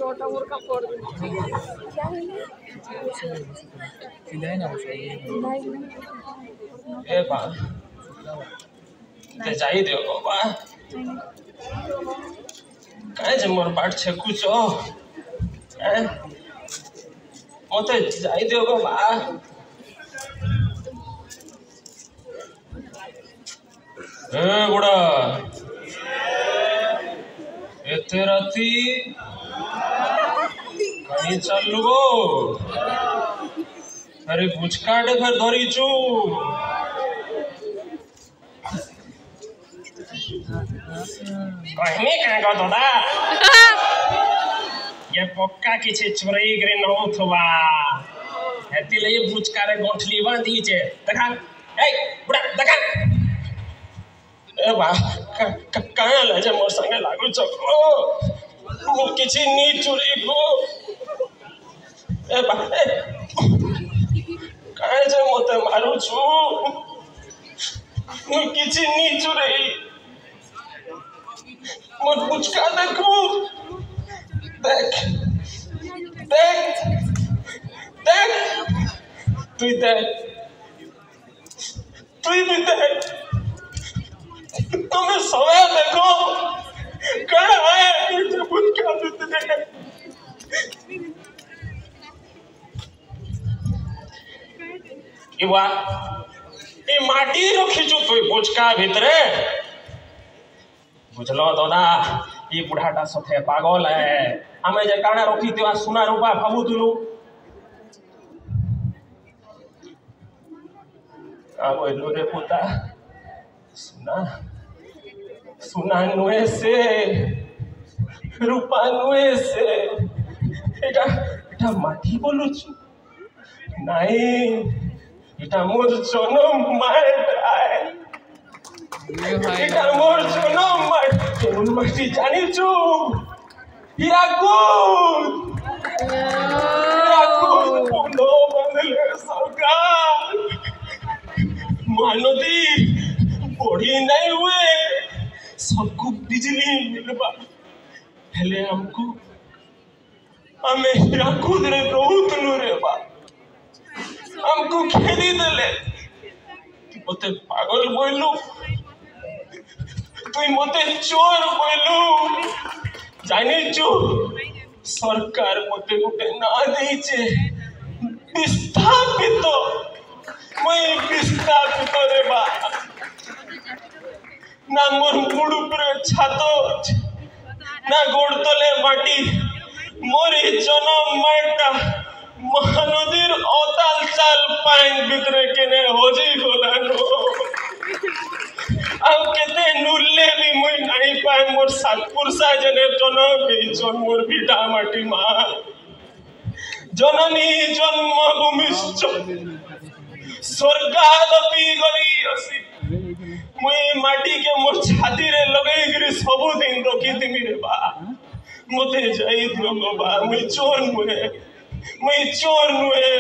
छोटा मुर्गा फोड़ दूँ सिलाई ना ए बा ते जाई दियो गो बा काय जे मोर बाट छे कुछ मते जाई दियो गो बा ए बुढ़ा एते राती कहीं चलू गो अरे बुचकाटे फिर धरी चू कहनी कहाँ गो दादा ये पक्का किसी चोरी करे न होथवा हेती ले बुचकारे गोठली बांधी छे देखा ए बुढ़ा देखा ए बा कहाँ ले जे मोर संगे लागू छको मु किसी नी चोरी को ए बा कहाँ जे मते मारू छु मु किसी नी चोरी मोर बुचका देखू देख देख देख तू देख तू भी देख तुम्हें समय देखो कहाँ है ये बुचका देते इवा ये माटी रखी जो तू बुचका भीतरे बुझलो दादा ये बुढ़ाटा सथे पागल है हमें जे काना रखी दिवा सुना रूपा भाबू तुलू आगो रे पुता सुना सुना नुए से रूपा नुए से এটা এটা মাটি বলুছু নাই এটা মোর জনম মায়ের এটা মোর জনম মায়ের কোন মাটি জানিছু ইয়াকুত পুনো বাংলে সরকার मानदी पढ़ी नहीं हुए सबको बिजली मिलवा हेले हमको हमें याकुत रे बहुत नुरे बा हमको खेली देले मते पागल बोलू তুই মতে চোর বইলু জানিছু সরকার মতে গোটে না দেইছে বিস্থাপিত মই বিস্থাপিত রে বা না মোর মুড় উপরে ছাদ না গোড় তলে মাটি মোর জনম মাটা মহানদীর অতাল চাল পাইন ভিতরে কেনে হজি গলানো ଆଉ କେତେ ନୁଲେ ବି ମୁଇଁ ନାଇଁ ପାଏ ମୋର ସାତପୁରୁଷା ଜନେ ଜନମ ହେଇଛନ୍ ମୋର ଭିଟା ମାଟି ମା ଜନନୀ ଜନ୍ମଭୂମିଶ୍ଚ ସ୍ୱର୍ଗାଦପି ଗଲି ଅସି ମୁଇଁ ମାଟିକେ ମୋର ଛାତିରେ ଲଗେଇକିରି ସବୁଦିନ ରଖିଥିମି ରେ ବା ମତେ ଯାଇ ଦିଅ ଗো ବା ମୁଇଁ ଚୋର ନୁହେଁ ମୁଇଁ ଚୋର ନୁହେଁ